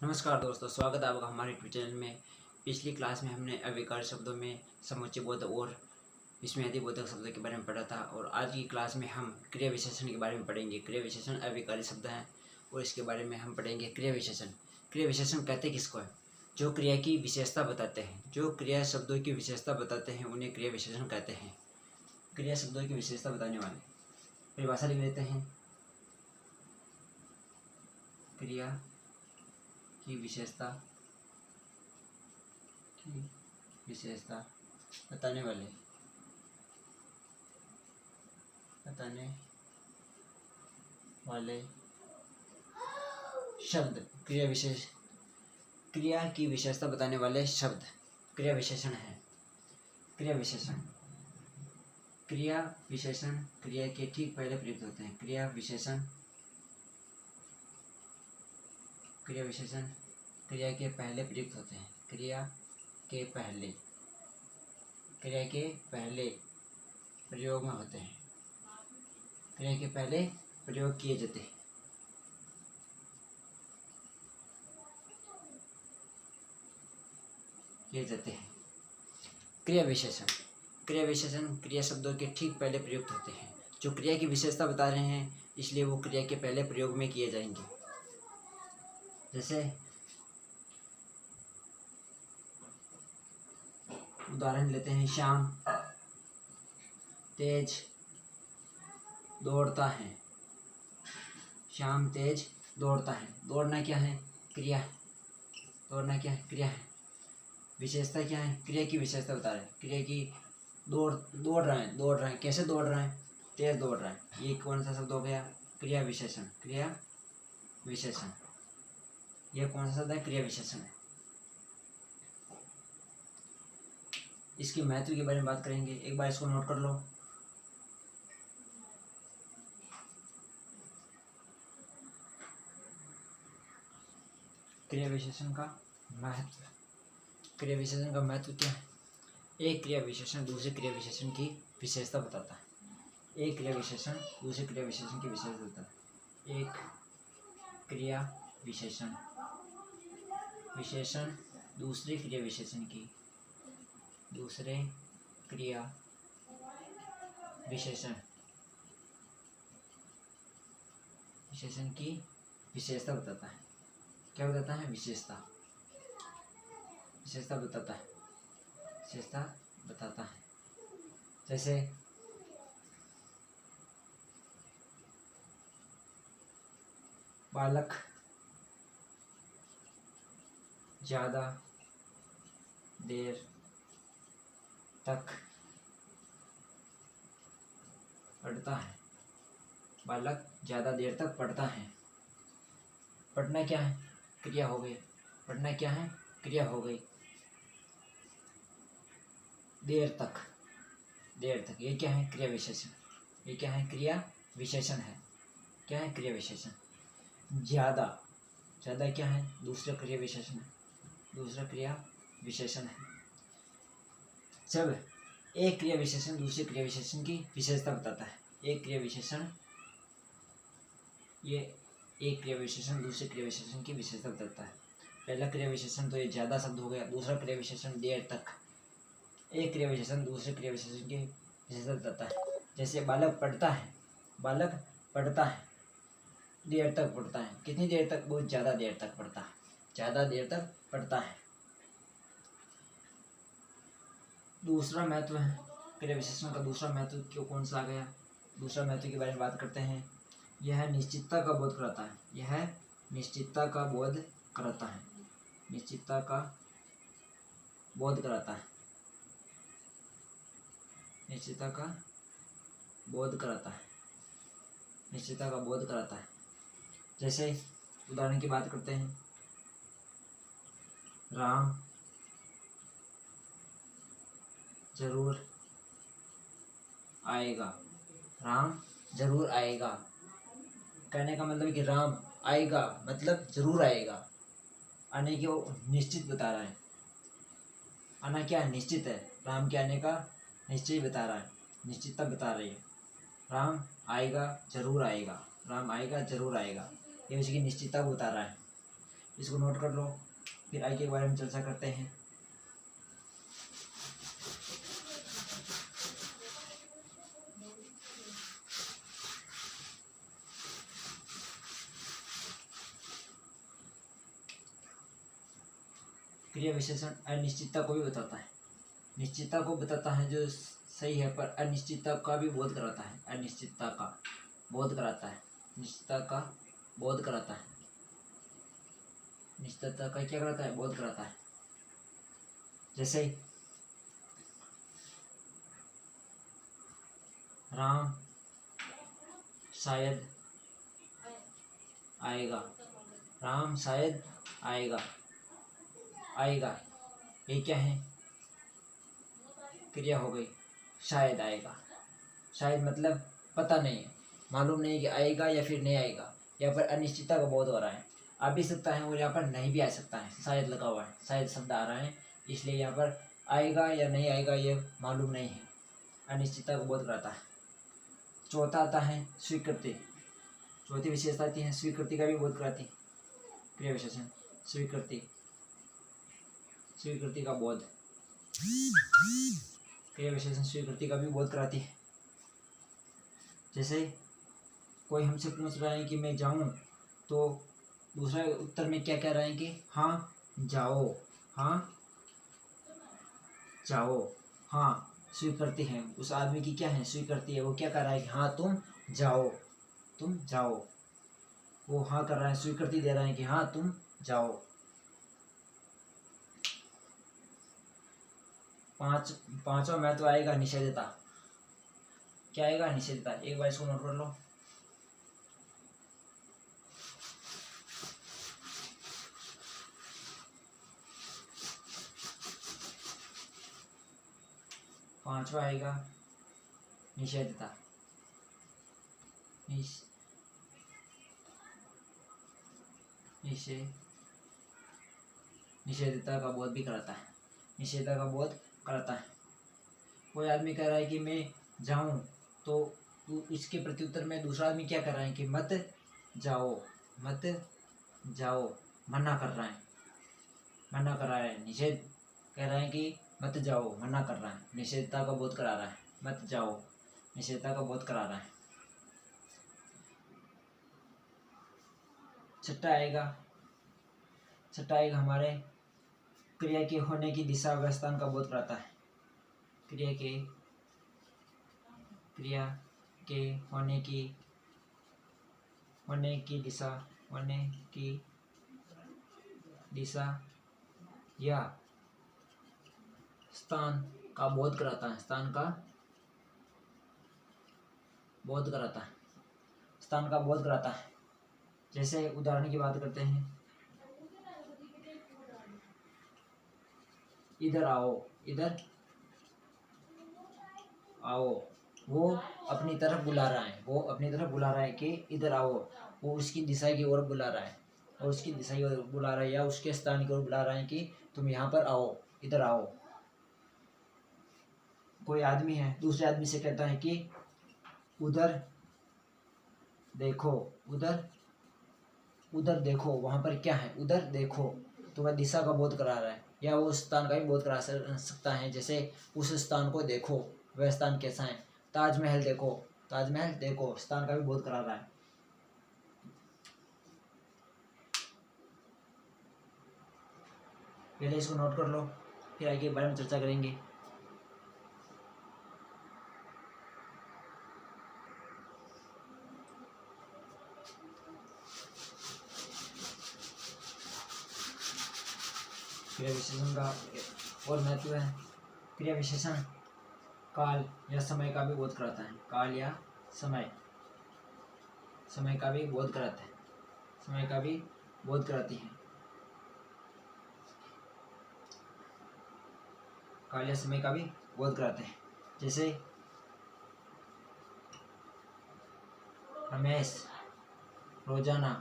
नमस्कार दोस्तों, स्वागत है आपका हमारे यूट्यूब चैनल में। पिछली क्लास में हमने अव्यवहार्य शब्दों में समुच्चय बोधक और विस्मयादि बोधक शब्दों के बारे में पढ़ा था और आज की क्लास में हम क्रिया विशेषण के बारे में पढ़ेंगे। क्रिया विशेषण अव्यवहार्य शब्द हैं और इसके बारे में हम पढ़ेंगे क्रिया विशेषण। क्रिया विशेषण कहते किसको है? जो क्रिया की विशेषता बताते हैं, जो क्रिया शब्दों की विशेषता बताते हैं उन्हें क्रिया विशेषण कहते हैं। क्रिया शब्दों की विशेषता बताने वाले परिभाषा लिख लेते हैं। क्रिया की विशेषता बताने वाले शब्द क्रिया की विशेषता बताने वाले शब्द क्रिया विशेषण है। क्रिया विशेषण क्रिया के ठीक पहले प्रयुक्त होते हैं। क्रिया विशेषण क्रिया के पहले प्रयुक्त होते हैं। क्रिया के पहले प्रयोग में होते हैं। क्रिया के पहले प्रयोग किए जाते हैं। क्रिया विशेषण क्रिया शब्दों के ठीक पहले प्रयुक्त होते हैं। जो क्रिया की विशेषता बता रहे हैं इसलिए वो क्रिया के पहले प्रयोग में किए जाएंगे। जैसे उदाहरण लेते हैं, श्याम तेज दौड़ता है। श्याम तेज दौड़ता है। दौड़ना क्या है? क्रिया है। क्रिया है। विशेषता क्या है? क्रिया की विशेषता बता रहे हैं। क्रिया की दौड़ रहे हैं। कैसे दौड़ रहे हैं? तेज दौड़ रहे हैं। ये कौन सा शब्द हो गया? क्रिया विशेषण। यह कौन सा शब्द है? क्रिया विशेषण है। इसके महत्व के बारे में बात करेंगे। एक बार इसको नोट कर लो। क्रिया विशेषण का महत्व क्या है? एक क्रिया विशेषण दूसरे क्रिया विशेषण की विशेषता बताता है। एक क्रिया विशेषण दूसरे क्रिया विशेषण की विशेषता बताता है। एक क्रिया विशेषण दूसरे क्रिया विशेषण की विशेषता बताता है। क्या बताता है? विशेषता बताता है। जैसे बालक ज़्यादा देर तक पढ़ता है। पढ़ना क्या है? क्रिया हो गई। देर तक ये क्या है? क्रिया विशेषण। क्या है? क्रिया विशेषण। ज़्यादा क्या है? दूसरा क्रिया विशेषण है। जब एक क्रिया विशेषण दूसरे क्रिया विशेषण की विशेषता बताता है। एक क्रिया विशेषण दूसरे क्रिया विशेषण की विशेषता बताता है। पहला क्रिया विशेषण तो ये ज़्यादा शब्द हो गया। दूसरा क्रिया विशेषण देर तक। एक क्रिया विशेषण दूसरे क्रिया विशेषण की विशेषता बताता है। जैसे बालक पढ़ता है देर तक पढ़ता है। कितनी देर तक? बहुत ज़्यादा देर तक पढ़ता है। दूसरा महत्व है क्रिया विशेषण का। दूसरा महत्व क्यों कौन सा आ गया? दूसरा महत्व के बारे में बात करते हैं। यह निश्चितता का बोध कराता है। निश्चितता का बोध कराता है। जैसे उदाहरण की बात करते हैं, राम जरूर आएगा। कहने का मतलब कि राम आएगा मतलब जरूर आएगा। आने की वो निश्चित बता रहा है। आना क्या? निश्चित है। राम के आने का निश्चय बता रहा है, निश्चितता बता रही है। राम आएगा जरूर आएगा। ये उसकी निश्चितता बता रहा है। इसको नोट कर लो, फिर आगे के बारे में चर्चा करते हैं। क्रिया विशेषण अनिश्चितता को भी बताता है, निश्चितता को बताता है जो सही है, पर अनिश्चितता का भी बोध कराता है, अनिश्चितता का बोध कराता है, निश्चितता का बोध कराता है, निश्चितता का क्या कराता है, बोध कराता है। जैसे राम शायद आएगा, राम शायद आएगा, आएगा ये क्या है, क्रिया हो गई, शायद आएगा। शायद मतलब पता नहीं है, मालूम नहीं कि आएगा या फिर नहीं आएगा, यहाँ पर अनिश्चितता का बोध हो रहा है, आ भी सकता है और यहाँ पर नहीं भी आ सकता है, शायद लगा हुआ है, शायद शब्द आ रहा है, इसलिए यहाँ पर आएगा या नहीं आएगा ये मालूम नहीं है, अनिश्चितता को बोध कराता है। चौथा आता है स्वीकृति, चौथी विशेषता आती है स्वीकृति का भी बोध कराती, क्रिया विशेषण स्वीकृति, स्वीकृति का बोध, क्रिया विशेषण स्वीकृति का भी बोध कराती है। जैसे कोई हमसे पूछ रहा है कि मैं जाऊं, तो दूसरा उत्तर में क्या कह रहा है कि हाँ जाओ, हाँ जाओ, हाँ स्वीकृति है, उस आदमी की क्या है, स्वीकृति है, वो क्या कर रहा है कि हाँ तुम जाओ, तुम जाओ, वो हाँ कर रहा है, स्वीकृति दे रहा है कि हाँ तुम जाओ। पांचवा महत्व आएगा निषेधता, क्या आएगा, निषेधता, एक बार इसको नोट कर लो। पांचवा आएगा निषेधता, निषेधता का बोध भी कराता है, निषेधता का बोध कराता है। कोई आदमी कह रहा है कि मैं जाऊं, तो इसके प्रत्युत्तर में दूसरा आदमी क्या कर रहा है कि मत जाओ, मत जाओ, मना कर रहा है, मना कर रहा है, निषेध कह रहा है कि मत जाओ, मना कर रहा है, निषेधता का बोध करा रहा है, मत जाओ, निषेधता का बोध करा रहा है। छठा आएगा हमारे क्रिया के होने की दिशा व स्थान का बोध कराता है, क्रिया के होने की दिशा या स्थान का बोध कराता है, स्थान का बोध कराता है, स्थान का बोध कराता है। जैसे उदाहरण की बात करते हैं, इधर आओ, इधर आओ, वो अपनी तरफ बुला रहा है, वो अपनी तरफ बुला रहा है कि इधर आओ, वो उसकी दिशा की ओर बुला रहा है, और उसकी दिशा की ओर बुला रहा है, या उसके स्थान की ओर बुला रहा है कि तुम यहाँ पर आओ, इधर आओ। कोई आदमी है दूसरे आदमी से कहता है कि उधर देखो, उधर देखो, वहाँ पर क्या है, उधर देखो, तो वह दिशा का बोध करा रहा है, या वो स्थान का भी बोध करा सकता है। जैसे उस स्थान को देखो, वह स्थान कैसा है, ताजमहल देखो, ताजमहल देखो, स्थान का भी बोध करा रहा है। पहले इसको नोट कर लो, फिर आगे के बारे में चर्चा करेंगे। क्रिया विशेषण का और महत्व है, क्रिया विशेषण काल या समय का भी बोध कराता है, काल या समय का भी बोध कराता है, समय का भी बोध कराती है, काल या समय का भी बोध कराते हैं। जैसे रमेश रोजाना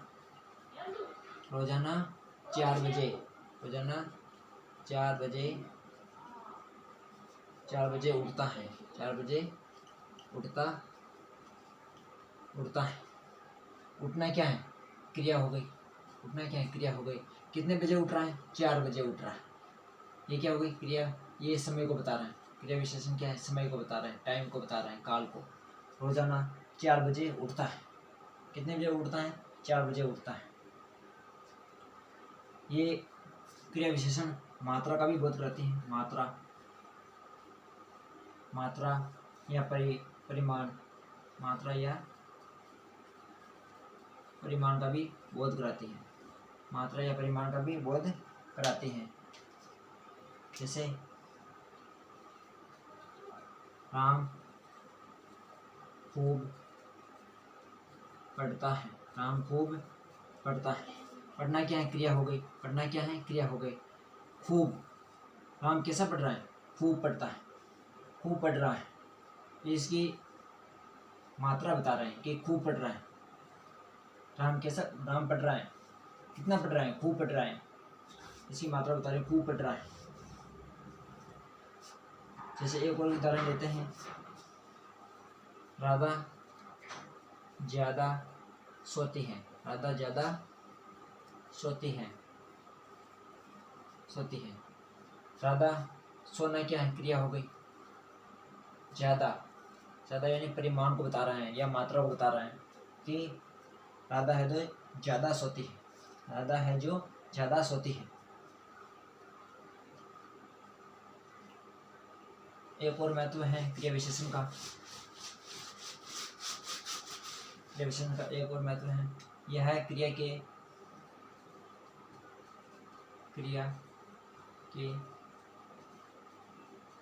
4 बजे, रोजाना 4 बजे उठता है, 4 बजे उठता है। उठना क्या है, क्रिया हो गई, उठना क्या है, क्रिया हो गई। कितने बजे उठ रहा है, 4 बजे उठ रहा है, ये क्या हो गई, क्रिया। ये समय को बता रहा है, क्रिया विशेषण क्या है, समय को बता रहा है, टाइम को बता रहा है, काल को। रोजाना 4 बजे उठता है, कितने बजे उठता है, 4 बजे उठता है। ये क्रिया विशेषण मात्रा का भी बोध करती है, मात्रा या परिमाण, मात्रा या परिमाण का भी बोध कराती है, मात्रा या परिमाण का भी बोध कराती है। जैसे राम खूब पढ़ता है, राम खूब पढ़ता है। पढ़ना क्या है, क्रिया हो गई, पढ़ना क्या है, क्रिया हो गई। खूब, राम कैसा पढ़ रहा है, खूब पढ़ता है, खूब पढ़ रहा है। ये इसकी मात्रा बता रहे हैं कि खूब पढ़ रहा है। राम पढ़ रहा है, कितना पढ़ रहा है, खूब पढ़ रहा है, इसकी मात्रा बता रहे हैं, खूब पढ़ रहा है। जैसे एक और उदाहरण लेते हैं, राधा ज्यादा सोती है, राधा ज्यादा सोती है, राधा, सोना क्या है, क्रिया हो गई। ज्यादा, ज्यादा यानी परिमाण को बता रहा है या मात्रा को बता रहा है कि राधा है जो ज्यादा सोती है, राधा है जो ज्यादा सोती है। एक और महत्व है क्रिया विशेषण का, क्रिया विशेषण का एक और महत्व है, यह है क्रिया के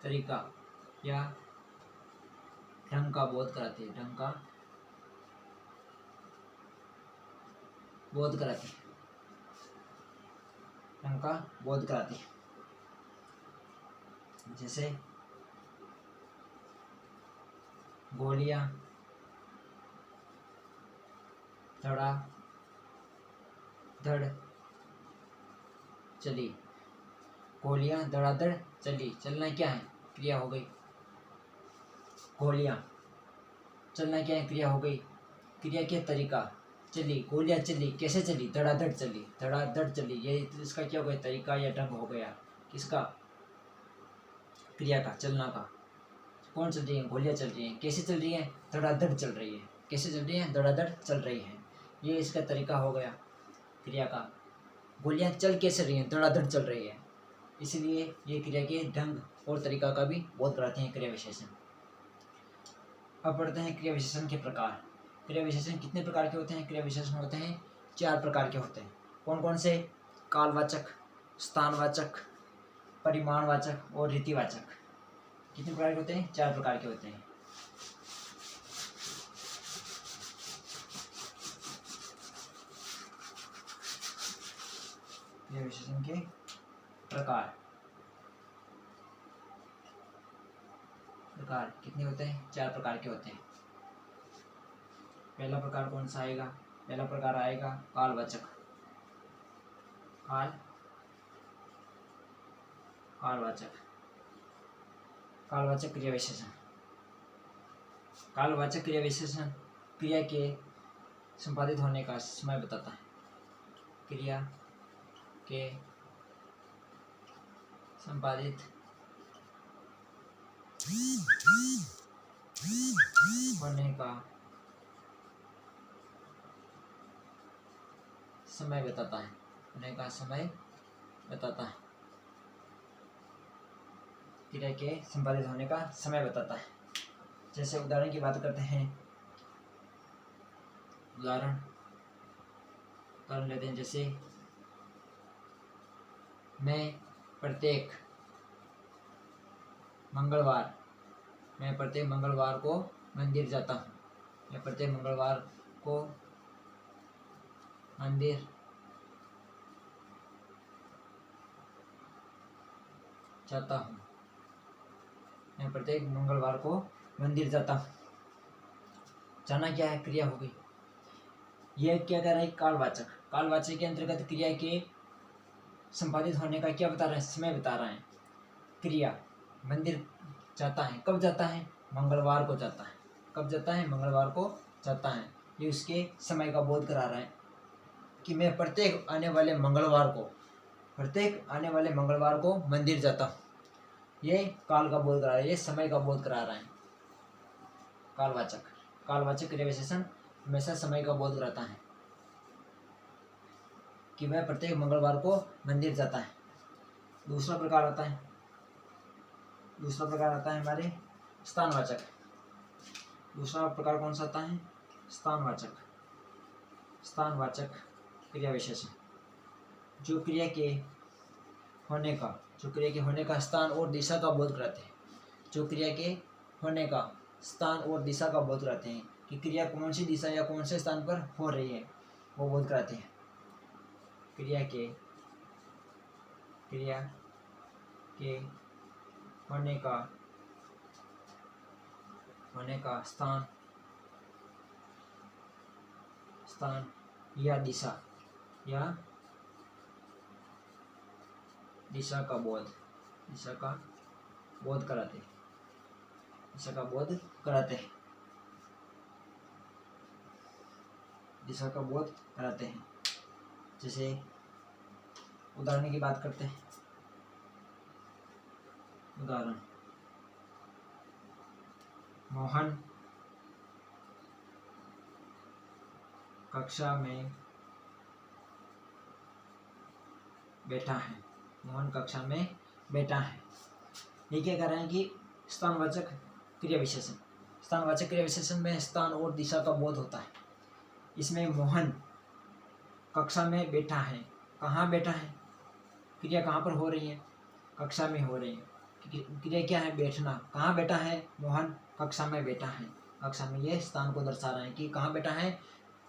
तरीका या ढंग का बोध कराती है, ढंग का बोध कराती है, ढंग का बोध कराती है। जैसे गोलियां धड़ा धड़ चली, गोलियां धड़ाधड़ चली, चलना क्या है, क्रिया हो गई। गोलियां, चलना क्या है, क्रिया हो गई। क्रिया के तरीका, चली, गोलियां चली, कैसे चली, धड़ाधड़ चली, धड़ाधड़ चली, ये इसका क्या हो गया, तरीका या ढंग हो गया, किसका, क्रिया का, चलना का। कौन चल रही है, गोलियां चल रही हैं, कैसे चल रही हैं, धड़ाधड़ चल रही है, कैसे चल रही है, धड़ाधड़ चल रही है, ये इसका तरीका हो गया क्रिया का। गोलियां चल कैसे रही हैं, धड़ाधड़ चल रही है, इसलिए ये क्रिया के ढंग और तरीका का भी बोध कराते हैं क्रिया विशेषण। अब पढ़ते हैं क्रिया विशेषण के प्रकार। क्रिया विशेषण कितने प्रकार के होते हैं, क्रिया विशेषण होते हैं 4 प्रकार के होते हैं। कौन कौन से, कालवाचक, स्थानवाचक, परिमाणवाचक और रीतिवाचक। कितने प्रकार के होते हैं, 4 प्रकार के होते हैं। क्रिया विशेषण के प्रकार कितने होते हैं, 4 प्रकार के होते हैं। पहला प्रकार कौन सा आएगा, पहला प्रकार आएगा कालवाचक, कालवाचक क्रिया विशेषण। कालवाचक क्रिया विशेषण क्रिया के संपादित होने का समय बताता है, क्रिया के संपादित होने का समय बताता है, होने का समय बताता है, क्रिया के संपादित होने का समय बताता है। जैसे उदाहरण की बात करते हैं, उदाहरण लेते हैं। जैसे मैं प्रत्येक मंगलवार को मंदिर जाता हूँ, मैं प्रत्येक मंगलवार को मंदिर जाता हूँ, मैं प्रत्येक मंगलवार को मंदिर जाता हूँ। जाना क्या है, क्रिया हो गई। यह क्या कर रहा है, कालवाचक। कालवाचक के अंतर्गत क्रिया के संपादित होने का क्या बता रहा है, समय बता रहा है। क्रिया, मंदिर जाता है, कब जाता है, मंगलवार को जाता है, कब जाता है, मंगलवार को जाता है, ये उसके समय का बोध करा रहा है। कि मैं प्रत्येक आने वाले मंगलवार को मंदिर जाता हूँ। ये काल का बोध करा रहा है, ये समय का बोध करा रहा है। कालवाचक क्रिया विशेषण हमेशा समय का बोध कराता है कि वह प्रत्येक मंगलवार को मंदिर जाता है। दूसरा प्रकार आता है हमारे स्थानवाचक। दूसरा प्रकार कौन सा आता है? स्थानवाचक क्रिया विशेषण जो क्रिया के होने का स्थान और दिशा का बोध कराते हैं। जो क्रिया के होने का स्थान और दिशा का बोध कराते हैं कि क्रिया कौन सी दिशा या कौन से स्थान पर हो रही है, वो बोध कराते हैं। क्रिया के होने का स्थान या दिशा का बोध कराते हैं। दिशा का बोध कराते हैं। जैसे उदाहरण की बात करते हैं। उदाहरण, मोहन कक्षा में बैठा है। ये क्या कर रहे हैं कि स्थानवाचक क्रिया विशेषण में स्थान और दिशा का बोध होता है। इसमें मोहन कक्षा में बैठा है। कहाँ बैठा है? क्रिया कहाँ पर हो रही है? कक्षा में हो रही है। क्रिया क्या है? बैठना। कहाँ बैठा है? मोहन कक्षा में बैठा है। कक्षा में ये स्थान को दर्शा रहा है कि कहाँ बैठा है?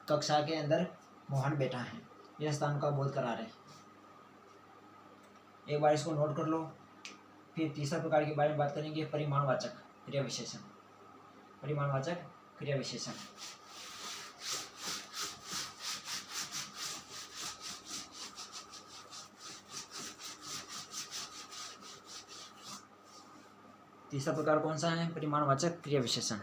कक्षा के अंदर मोहन बैठा है। यह स्थान का बोध करा रहे हैं। एक बार इसको नोट कर लो। फिर तीसरा प्रकार के बारे में बात करेंगे, परिमाणवाचक क्रिया विशेषण। तीसरा प्रकार कौन सा है? परिमाणवाचक क्रिया विशेषण।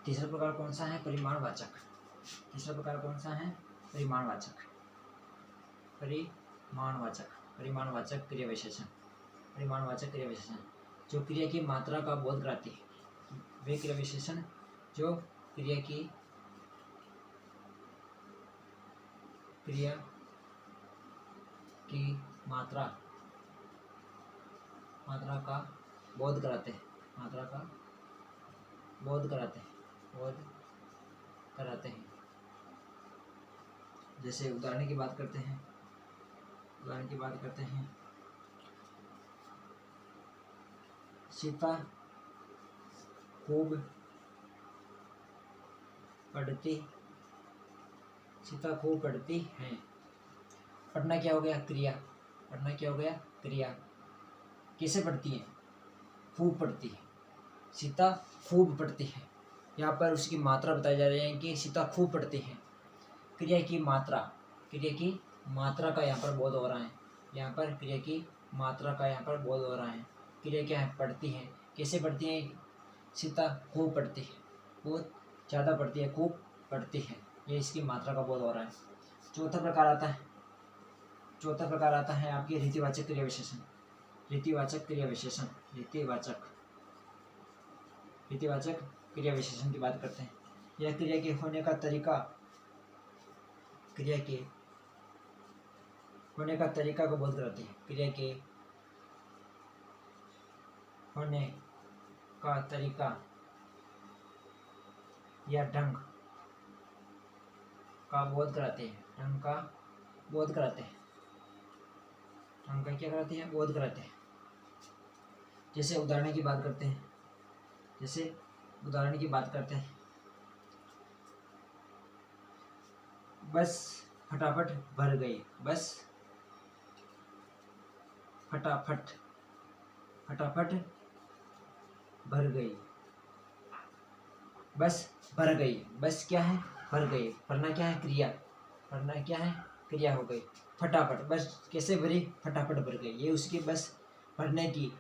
तीसरा प्रकार कौन सा है? परिमाणवाचक क्रिया विशेषण। जो क्रिया की मात्रा का बोध कराती है। वे क्रिया विशेषण जो क्रिया की मात्रा का बोध कराते हैं। जैसे उदाहरण की बात करते हैं। सीता खूब पढ़ती है। पढ़ना क्या हो गया? क्रिया। कैसे पढ़ती है? खूब पढ़ती है। सीता खूब पढ़ती है। यहाँ पर उसकी मात्रा बताई जा रही है कि सीता खूब पढ़ती है। क्रिया की मात्रा का यहाँ पर बोध हो रहा है। क्रिया क्या है? पढ़ती है। कैसे पढ़ती है? सीता खूब पढ़ती है। बहुत ज़्यादा पढ़ती है, खूब पढ़ती है। ये इसकी मात्रा का बोध हो रहा है। चौथा प्रकार आता है आपकी रीतिवाचक क्रिया विशेषण। रीतिवाचक क्रिया विशेषण की बात करते हैं। यह क्रिया के होने का तरीका को बोध कराती है। क्रिया के होने का तरीका या ढंग का बोध कराते हैं। बोध कराते हैं। जैसे उदाहरण की बात करते हैं। बस फटाफट भर गई। बस भर गई। बस क्या है? भर गई। भरना क्या है? क्रिया हो गई। फटाफट, बस कैसे भरी? फटाफट भर गई। ये उसकी बस भरने की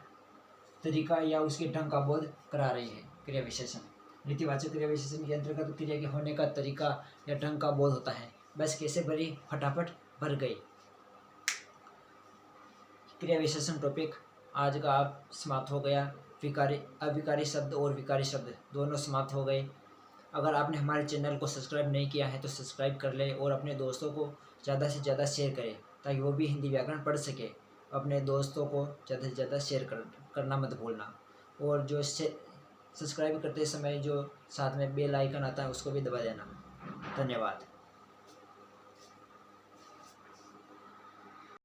तरीका या उसके ढंग का बोध करा रही है क्रिया विशेषण। नीतिवाचक क्रिया विशेषण के अंतर्गत क्रिया के होने का तरीका या ढंग का बोध होता है। बस कैसे भरी, फटाफट भर गई। क्रिया विशेषण टॉपिक आज का आप समाप्त हो गया। विकारी अविकारी शब्द और विकारी शब्द दोनों समाप्त हो गए। अगर आपने हमारे चैनल को सब्सक्राइब नहीं किया है तो सब्सक्राइब कर ले और अपने दोस्तों को ज़्यादा से ज़्यादा शेयर करें ताकि वो भी हिंदी व्याकरण पढ़ सके। अपने दोस्तों को ज़्यादा से ज़्यादा शेयर करना मत भूलना। और जो सब्सक्राइब करते समय जो साथ में बेल आइकन आता है उसको भी दबा देना। धन्यवाद।